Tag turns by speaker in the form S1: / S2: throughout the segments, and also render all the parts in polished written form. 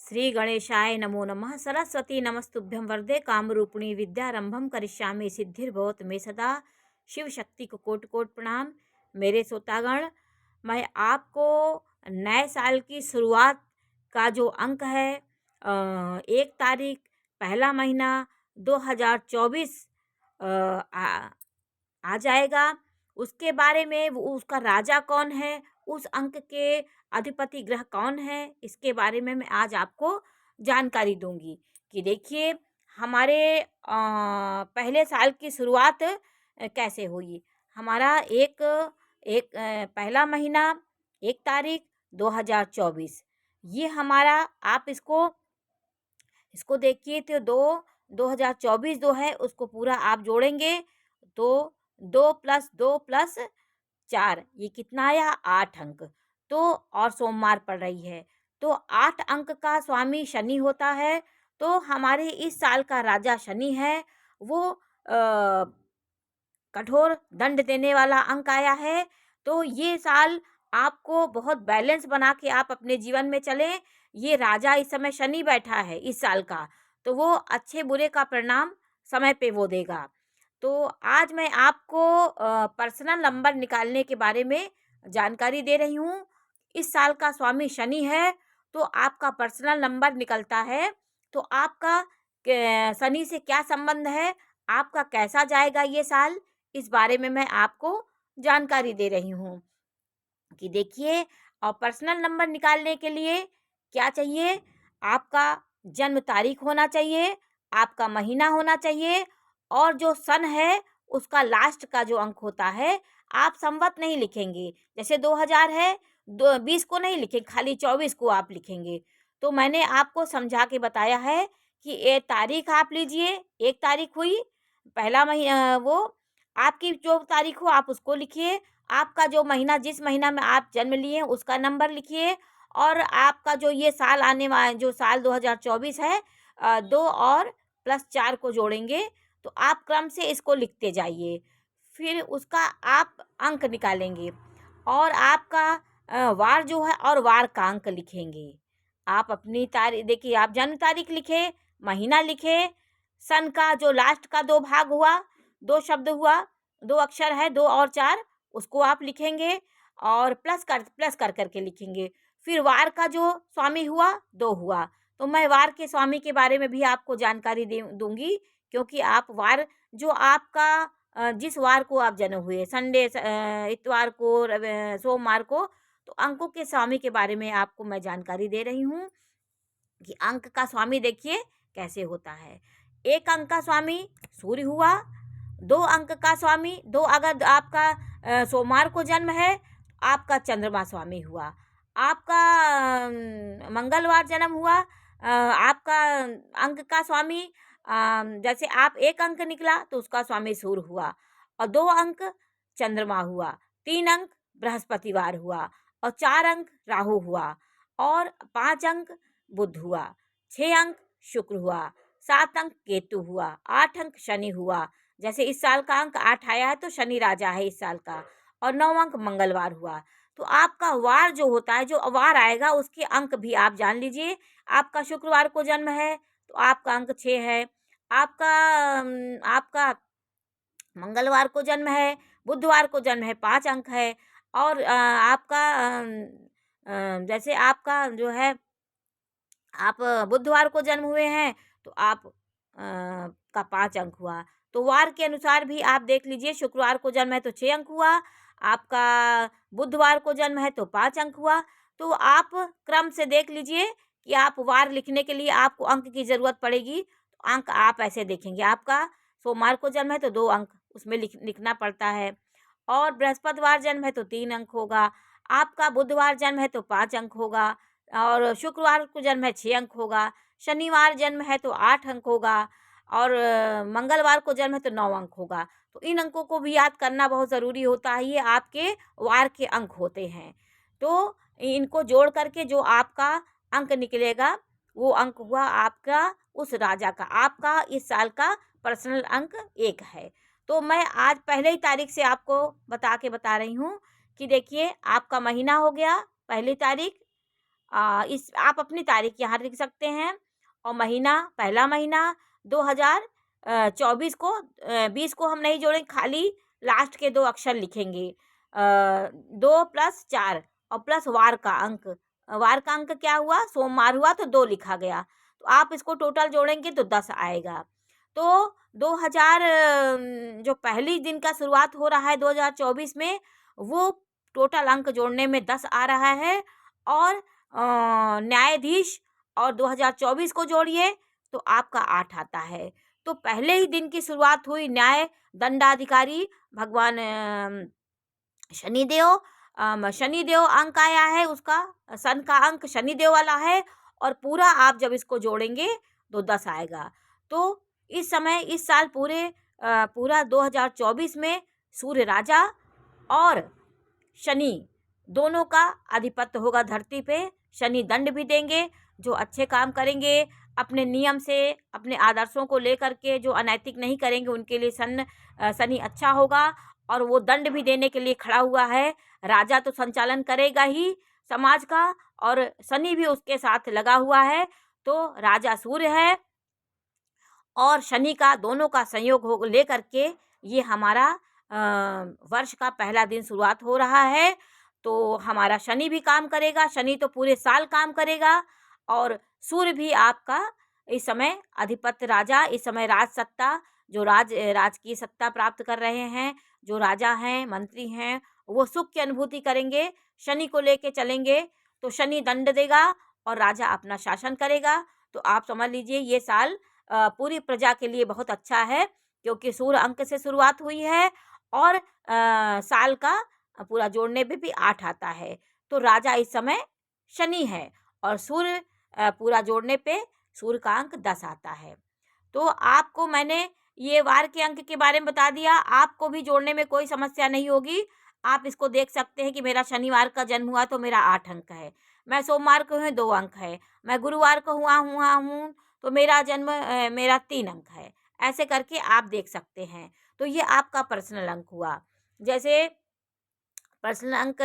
S1: श्री गणेशाय नमो नमः। सरस्वती नमस्तुभ्यं वरदे कामरूपिणी विद्यारंभम करिष्यामि सिद्धिर्भवत मे सदा। शिव शक्ति को कोटि कोटि प्रणाम। मेरे श्रोतागण, मैं आपको नए साल की शुरुआत का जो अंक है 1 तारीख पहला महीना 2024 आ जाएगा, उसके बारे में उसका राजा कौन है, उस अंक के अधिपति ग्रह कौन है, इसके बारे में मैं आज आपको जानकारी दूंगी कि देखिए हमारे पहले साल की शुरुआत कैसे हुई। हमारा एक एक पहला महीना 1 तारीख 2024 ये हमारा, आप इसको इसको देखिए तो 2024 जो है उसको पूरा आप जोड़ेंगे तो 2+2+4 ये कितना आया 8 अंक। तो और सोमवार पड़ रही है तो 8 अंक का स्वामी शनि होता है। तो हमारे इस साल का राजा शनि है, वो कठोर दंड देने वाला अंक आया है। तो ये साल आपको बहुत बैलेंस बना के आप अपने जीवन में चलें। ये राजा इस समय शनि बैठा है इस साल का, तो वो अच्छे बुरे का परिणाम समय पे वो देगा। तो आज मैं आपको पर्सनल नंबर निकालने के बारे में जानकारी दे रही हूँ। इस साल का स्वामी शनि है तो आपका पर्सनल नंबर निकलता है। तो आपका शनि से क्या संबंध है, आपका कैसा जाएगा ये साल, इस बारे में मैं आपको जानकारी दे रही हूँ कि देखिए। और पर्सनल नंबर निकालने के लिए क्या चाहिए, आपका जन्म तारीख होना चाहिए, आपका महीना होना चाहिए, और जो सन है उसका लास्ट का जो अंक होता है। आप संवत नहीं लिखेंगे, जैसे 2000 है 20 को नहीं लिखेंगे, खाली 24 को आप लिखेंगे। तो मैंने आपको समझा के बताया है कि ये तारीख आप लीजिए, 1 तारीख हुई पहला महीना, वो आपकी जो तारीख हो आप उसको लिखिए। आपका जो महीना, जिस महीना में आप जन्म लिए उसका नंबर लिखिए। और आपका जो ये साल आने वाला, जो साल 2024 है, 2 और +4 को जोड़ेंगे तो आप क्रम से इसको लिखते जाइए। फिर उसका आप अंक निकालेंगे और आपका वार जो है और वार का अंक लिखेंगे। आप अपनी तारीख देखिए, आप जन्म तारीख लिखे, महीना लिखे, सन का जो लास्ट का 2 भाग हुआ, 2 शब्द हुआ, 2 अक्षर है, 2 और 4, उसको आप लिखेंगे और प्लस कर करके लिखेंगे। फिर वार का जो स्वामी हुआ 2 हुआ। तो मैं वार के स्वामी के बारे में भी आपको जानकारी दूंगी, क्योंकि आप वार जो आपका जिस वार को आप जन्म हुए, संडे, इतवार को, सोमवार को, तो अंकों के स्वामी के बारे में आपको मैं जानकारी दे रही हूँ कि अंक का स्वामी देखिए कैसे होता है। 1 अंक का स्वामी सूर्य हुआ, 2 अंक का स्वामी, 2 अगर आपका सोमवार को जन्म है, आपका चंद्रमा स्वामी हुआ। आपका मंगलवार जन्म हुआ, आपका अंक का स्वामी, जैसे आप 1 अंक निकला तो उसका स्वामी सूर्य हुआ, और 2 अंक चंद्रमा हुआ, 3 अंक बृहस्पतिवार हुआ, और 4 अंक राहु हुआ, और 5 अंक बुध हुआ, 6 अंक शुक्र हुआ, 7 अंक केतु हुआ, 8 अंक शनि हुआ। जैसे इस साल का अंक 8 आया है तो शनि राजा है इस साल का, और 9 अंक मंगलवार हुआ। तो आपका वार जो होता है, जो वार आएगा उसके अंक भी आप जान लीजिए। आपका शुक्रवार को जन्म है तो आपका अंक 6 है। आपका आपका मंगलवार को जन्म है, बुधवार को जन्म है, 5 अंक है। और आपका जैसे आपका जो है, आप बुधवार को जन्म हुए हैं तो आप का 5 अंक हुआ। तो वार के अनुसार भी आप देख लीजिए, शुक्रवार को जन्म है तो 6 अंक हुआ, आपका बुधवार को जन्म है तो 5 अंक हुआ। तो आप क्रम से देख लीजिए कि आप वार लिखने के लिए आपको अंक की ज़रूरत पड़ेगी, तो अंक आप ऐसे देखेंगे। आपका सोमवार को जन्म है तो 2 अंक उसमें लिखना पड़ता है, और बृहस्पतिवार जन्म है तो 3 अंक होगा। आपका बुधवार जन्म है तो 5 अंक होगा, और शुक्रवार को जन्म है 6 अंक होगा। शनिवार जन्म है तो 8 अंक होगा, और मंगलवार को जन्म है तो 9 अंक होगा। तो इन अंकों को भी याद करना बहुत ज़रूरी होता है, ये आपके वार के अंक होते हैं। तो इनको जोड़ करके जो आपका अंक निकलेगा, वो अंक हुआ आपका उस राजा का। आपका इस साल का पर्सनल अंक 1 है। तो मैं आज पहले ही तारीख से आपको बता रही हूँ कि देखिए, आपका महीना हो गया 1 तारीख, इस आप अपनी तारीख यहाँ लिख सकते हैं और महीना, पहला महीना 2024 को 20 को हम नहीं जोड़ेंगे, खाली लास्ट के 2 अक्षर लिखेंगे। 2 + 4 और प्लस वार का अंक। वार का अंक क्या हुआ? सोमवार हुआ तो 2 लिखा गया। तो आप इसको टोटल जोड़ेंगे तो 10 आएगा। तो 2000 जो पहली दिन का शुरुआत हो रहा है 2024 में, वो टोटल अंक जोड़ने में 10 आ रहा है। और न्यायाधीश और 2024 को जोड़िए तो आपका 8 आता है। तो पहले ही दिन की शुरुआत हुई न्याय दंडाधिकारी भगवान शनिदेव। शनिदेव अंक आया है, उसका सन का अंक शनिदेव वाला है और पूरा आप जब इसको जोड़ेंगे तो 10 आएगा। तो इस समय इस साल पूरा 2024 में सूर्य राजा और शनि दोनों का आधिपत्य होगा धरती पे। शनि दंड भी देंगे, जो अच्छे काम करेंगे अपने नियम से, अपने आदर्शों को लेकर के, जो अनैतिक नहीं करेंगे उनके लिए शनि अच्छा होगा। और वो दंड भी देने के लिए खड़ा हुआ है। राजा तो संचालन करेगा ही समाज का, और शनि भी उसके साथ लगा हुआ है। तो राजा सूर्य है और शनि का दोनों का संयोग हो लेकर के ये हमारा वर्ष का पहला दिन शुरुआत हो रहा है। तो हमारा शनि भी काम करेगा, शनि तो पूरे साल काम करेगा। और सूर्य भी आपका इस समय अधिपत्य राजा, इस समय राज सत्ता, जो राजकीय सत्ता प्राप्त कर रहे हैं, जो राजा हैं, मंत्री हैं, वो सुख की अनुभूति करेंगे। शनि को लेके चलेंगे तो शनि दंड देगा और राजा अपना शासन करेगा। तो आप समझ लीजिए ये साल पूरी प्रजा के लिए बहुत अच्छा है, क्योंकि सूर्य अंक से शुरुआत हुई है और साल का पूरा जोड़ने पे भी 8 आता है। तो राजा इस समय शनि है और सूर्य पूरा जोड़ने पे सूर्य का अंक 10 आता है। तो आपको मैंने ये वार के अंक के बारे में बता दिया, आपको भी जोड़ने में कोई समस्या नहीं होगी। आप इसको देख सकते हैं कि मेरा शनिवार का जन्म हुआ तो मेरा 8 अंक है, मैं सोमवार को हूँ 2 अंक है, मैं गुरुवार को हुआ हूँ तो मेरा 3 अंक है। ऐसे करके आप देख सकते हैं। तो ये आपका पर्सनल अंक हुआ। जैसे पर्सनल अंक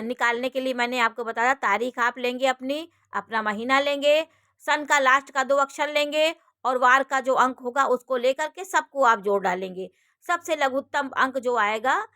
S1: निकालने के लिए मैंने आपको बताया, तारीख आप लेंगे अपना महीना लेंगे, सन का लास्ट का 2 अक्षर लेंगे और वार का जो अंक होगा उसको लेकर के सबको आप जोड़ डालेंगे। सबसे लघुत्तम अंक जो आएगा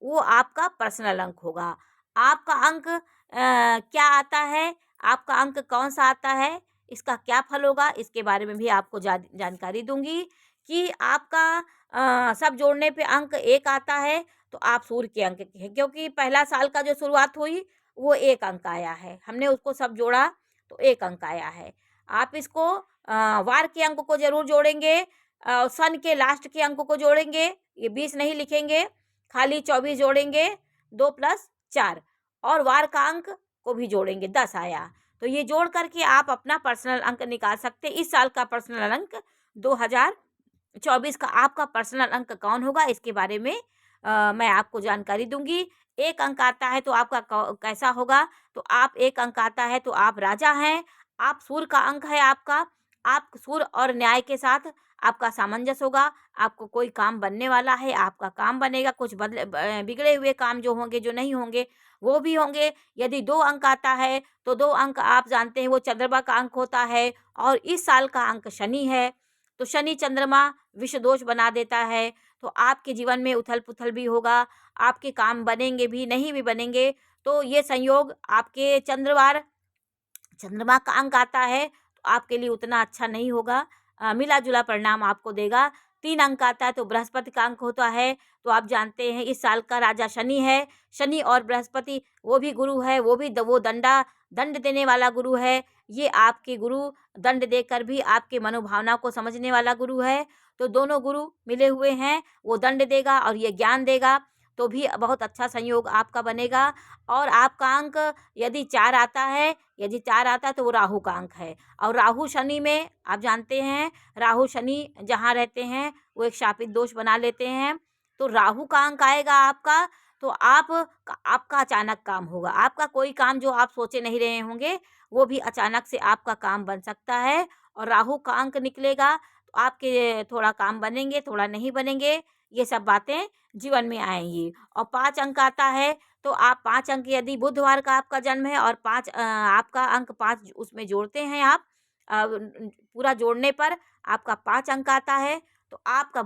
S1: वो आपका पर्सनल अंक होगा। आपका अंक क्या आता है, आपका अंक कौन सा आता है, इसका क्या फल होगा, इसके बारे में भी आपको जानकारी दूंगी। कि आपका सब जोड़ने पे अंक 1 आता है तो आप सूर्य के अंक के हैं, क्योंकि पहला साल का जो शुरुआत हुई वो 1 अंक आया है, हमने उसको सब जोड़ा तो 1 अंक आया है। आप इसको वार के अंक को ज़रूर जोड़ेंगे, सन के लास्ट के अंक को जोड़ेंगे, ये 20 नहीं लिखेंगे, खाली 24 जोड़ेंगे, 2 + 4 और वार का अंक को भी जोड़ेंगे, 10 आया। तो ये जोड़ करके आप अपना पर्सनल अंक निकाल सकते हैं। इस साल का पर्सनल अंक 2024 का आपका पर्सनल अंक कौन होगा, इसके बारे में मैं आपको जानकारी दूंगी। 1 अंक आता है तो आपका कैसा होगा, तो आप 1 अंक आता है तो आप राजा हैं, आप सूर्य का अंक है आपका, आप सूर्य और न्याय के साथ आपका सामंजस्य होगा, आपको कोई काम बनने वाला है, आपका काम बनेगा, कुछ बिगड़े हुए काम जो होंगे, जो नहीं होंगे, वो भी होंगे। यदि 2 अंक आता है तो 2 अंक आप जानते हैं वो चंद्रमा का अंक होता है और इस साल का अंक शनि है। तो शनि चंद्रमा विषय दोष बना देता है, तो आपके जीवन में उथल-पुथल भी होगा, आपके काम बनेंगे भी, नहीं भी बनेंगे। तो ये संयोग आपके चंद्रमा का अंक आता है तो आपके लिए उतना अच्छा नहीं होगा, मिला-जुला परिणाम आपको देगा। 3 अंक आता है तो बृहस्पति का अंक होता है, तो आप जानते हैं इस साल का राजा शनि है। शनि और बृहस्पति वो भी गुरु है, वो दंड देने वाला गुरु है। ये आपके गुरु दंड देकर भी आपके मनोभावना को समझने वाला गुरु है। तो दोनों गुरु मिले हुए हैं, वो दंड देगा और ये ज्ञान देगा, तो भी बहुत अच्छा संयोग आपका बनेगा। और आपका अंक यदि 4 आता है, तो वो राहु का अंक है और राहु शनि में आप जानते हैं, राहु शनि जहाँ रहते हैं वो एक शापित दोष बना लेते हैं। तो राहु का अंक आएगा आपका, तो आपका अचानक काम होगा, आपका कोई काम जो आप सोचे नहीं रहे होंगे वो भी अचानक से आपका काम बन सकता है। और राहु का अंक निकलेगा तो आपके थोड़ा काम बनेंगे, थोड़ा नहीं बनेंगे, ये सब बातें जीवन में आएंगी। और 5 अंक आता है तो आप 5 अंक, यदि बुधवार का आपका जन्म है और 5 आपका अंक 5 उसमें जोड़ते हैं आप, पूरा जोड़ने पर आपका 5 अंक आता है। तो आपका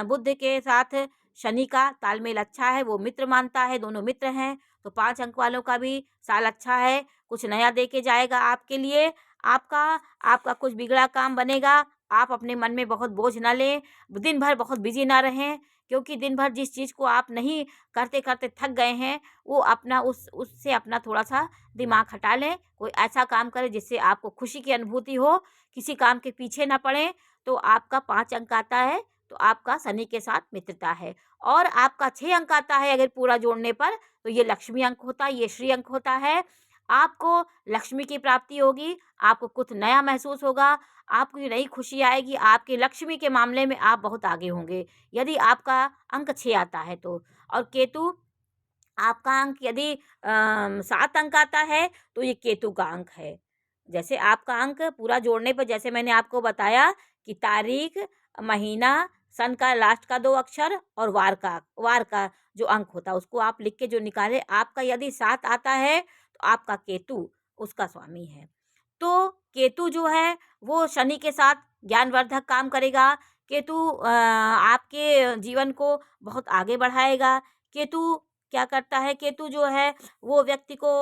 S1: बुध के साथ शनि का तालमेल अच्छा है, वो मित्र मानता है, दोनों मित्र हैं। तो 5 अंक वालों का भी साल अच्छा है, कुछ नया दे के जाएगा आपके लिए। आपका आपका कुछ बिगड़ा काम बनेगा। आप अपने मन में बहुत बोझ ना लें, दिन भर बहुत बिज़ी ना रहें, क्योंकि दिन भर जिस चीज़ को आप नहीं करते-करते थक गए हैं, वो अपना उससे अपना थोड़ा-सा दिमाग हटा लें। कोई ऐसा काम करें जिससे आपको खुशी की अनुभूति हो, किसी काम के पीछे ना पड़ें। तो आपका 5 अंक आता है, तो आपका शनि के साथ मित्रता है। और आपका 6 अंक आता है अगर पूरा जोड़ने पर, तो ये लक्ष्मी अंक होता है, ये श्री अंक होता है। आपको लक्ष्मी की प्राप्ति होगी, आपको कुछ नया महसूस होगा, आपको ये नई खुशी आएगी, आपकी लक्ष्मी के मामले में आप बहुत आगे होंगे, यदि आपका अंक 6 आता है तो। और केतु, आपका अंक यदि 7 अंक आता है, तो ये केतु का अंक है। जैसे आपका अंक पूरा जोड़ने पर, जैसे मैंने आपको बताया कि तारीख, महीना, सन का लास्ट का 2 अक्षर और वार का जो अंक होता है, उसको आप लिख के जो निकालें, आपका यदि 7 आता है, तो आपका केतु उसका स्वामी है। तो केतु जो है, वो शनि के साथ ज्ञानवर्धक काम करेगा। केतु आपके जीवन को बहुत आगे बढ़ाएगा। केतु क्या करता है, केतु जो है वो व्यक्ति को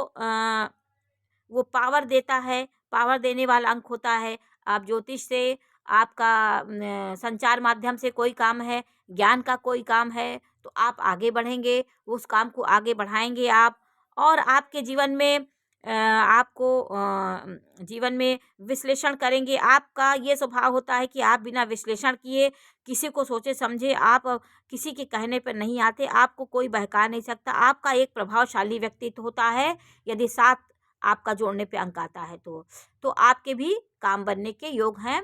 S1: वो पावर देता है, पावर देने वाला अंक होता है। आप ज्योतिष से, आपका संचार माध्यम से कोई काम है, ज्ञान का कोई काम है, तो आप आगे बढ़ेंगे, उस काम को आगे बढ़ाएँगे आप। और आपके जीवन में आपको जीवन में विश्लेषण करेंगे। आपका ये स्वभाव होता है कि आप बिना विश्लेषण किए, किसी को सोचे-समझे आप किसी के कहने पर नहीं आते, आपको कोई बहका नहीं सकता। आपका एक प्रभावशाली व्यक्तित्व होता है, यदि 7 आपका जोड़ने पे अंक आता है तो। तो आपके भी काम बनने के योग हैं।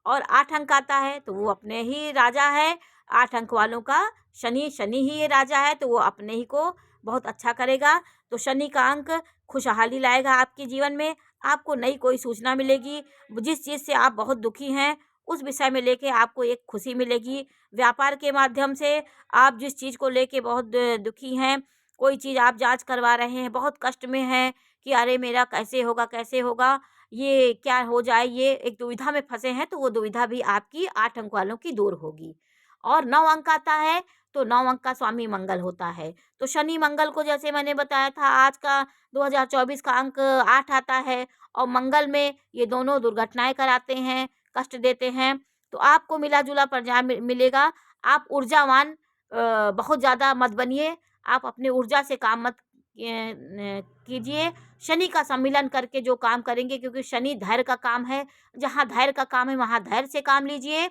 S1: और 8 अंक आता है, तो वो अपने ही राजा है। 8 अंक वालों का शनि ही ये राजा है, तो वो अपने ही को बहुत अच्छा करेगा। तो शनि का अंक खुशहाली लाएगा आपके जीवन में। आपको नई कोई सूचना मिलेगी, जिस चीज़ से आप बहुत दुखी हैं, उस विषय में लेके आपको एक खुशी मिलेगी। व्यापार के माध्यम से आप जिस चीज़ को लेके बहुत दुखी हैं, कोई चीज़ आप जाँच करवा रहे हैं, बहुत कष्ट में हैं कि अरे! मेरा कैसे होगा, कैसे होगा? ये क्या हो जाए, ये एक दुविधा में फँसे हैं, तो वो दुविधा भी आपकी 8 अंक वालों की दूर होगी। और 9 अंक आता है, तो 9 अंक का स्वामी मंगल होता है। तो शनि मंगल को, जैसे मैंने बताया था, आज का 2024 का अंक 8 आता है और मंगल में ये दोनों दुर्घटनाएँ कराते हैं, कष्ट देते हैं। तो आपको मिला-जुला परिणाम मिलेगा। आप ऊर्जावान बहुत ज़्यादा मत बनिए, आप अपनी ऊर्जा से काम मत कीजिए। शनि का सम्मिलन करके जो काम करेंगे, क्योंकि शनि धैर्य का काम है, जहाँ धैर्य का काम है वहाँ धैर्य से काम लीजिए।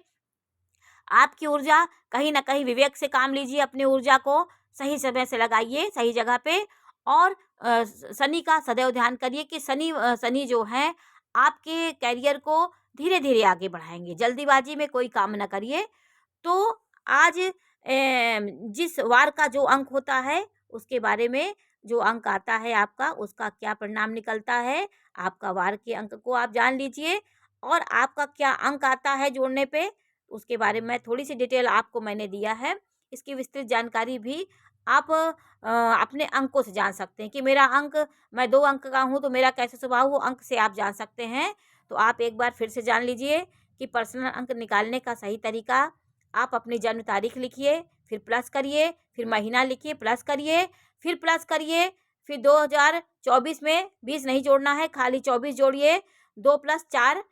S1: आपकी ऊर्जा कहीं न कहीं विवेक से काम लीजिए, अपनी ऊर्जा को सही समय से लगाइए, सही जगह पे। और शनि का सदैव ध्यान करिए कि शनि जो हैं आपके करियर को धीरे-धीरे आगे बढ़ाएँगे, जल्दीबाजी में कोई काम ना करिए। तो आज जिस वार का जो अंक होता है, उसके बारे में, जो अंक आता है आपका, उसका क्या परिणाम निकलता है, आपका वार के अंक को आप जान लीजिए। और आपका क्या अंक आता है जोड़ने पे, उसके बारे में थोड़ी-सी डिटेल आपको मैंने दिया है। इसकी विस्तृत जानकारी भी आप अपने अंकों से जान सकते हैं कि मेरा अंक, मैं 2 अंक का हूँ, तो मेरा कैसा स्वभाव, वो अंक से आप जान सकते हैं। तो आप एक बार फिर से जान लीजिए कि पर्सनल अंक निकालने का सही तरीका, आप अपनी जन्म तारीख लिखिए, फिर प्लस करिए, फिर महीना लिखिए, प्लस करिए, फिर प्लस करिए, फिर 2024 में 20 नहीं जोड़ना है, खाली 24 जोड़िए, 2 + 4।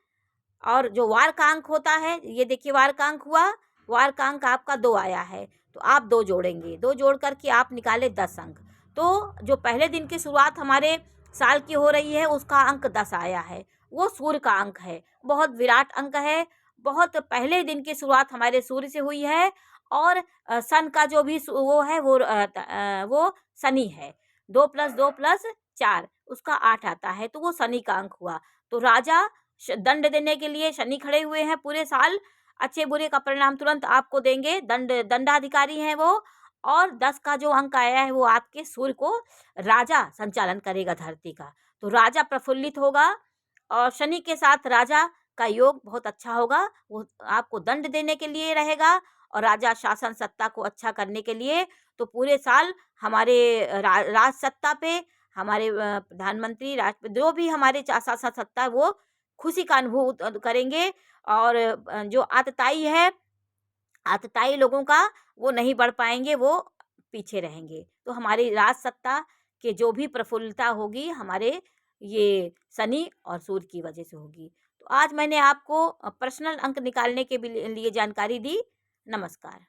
S1: और जो वार का अंक होता है, ये देखिए वार का अंक हुआ, वार का अंक आपका 2 आया है, तो आप 2 जोड़ेंगे, 2 जोड़ कर के आप निकाले 10 अंक। तो जो पहले दिन की शुरुआत हमारे साल की हो रही है, उसका अंक 10 आया है, वो सूर्य का अंक है, बहुत विराट अंक है, बहुत पहले दिन की शुरुआत हमारे सूर्य से हुई है। और सन का जो भी वो है, वो शनि है। 2 + 2 + 4 उसका 8 आता है, तो वो शनि का अंक हुआ। तो राजा दंड देने के लिए शनि खड़े हुए हैं पूरे साल, अच्छे बुरे का परिणाम तुरंत आपको देंगे, दंडाधिकारी हैं वो। और 10 का जो अंक आया है, वो आपके सूर्य को राजा संचालन करेगा धरती का, तो राजा प्रफुल्लित होगा। और शनि के साथ राजा का योग बहुत अच्छा होगा, वो आपको दंड देने के लिए रहेगा। और राजा शासन सत्ता को अच्छा करने के लिए तो पूरे साल हमारे राज सत्ता पे हमारे प्रधानमंत्री राष्ट्रपति जो भी हमारे शासन सत्ता है वो खुशी का अनुभव करेंगे और जो आतताई लोगों का वो नहीं बढ़ पाएँगे, वो पीछे रहेंगे। तो हमारी राज सत्ता के जो भी प्रफुल्लता होगी हमारे ये शनि और सूर्य की वजह से होगी। तो आज मैंने आपको पर्सनल अंक निकालने के भी लिए जानकारी दी। नमस्कार।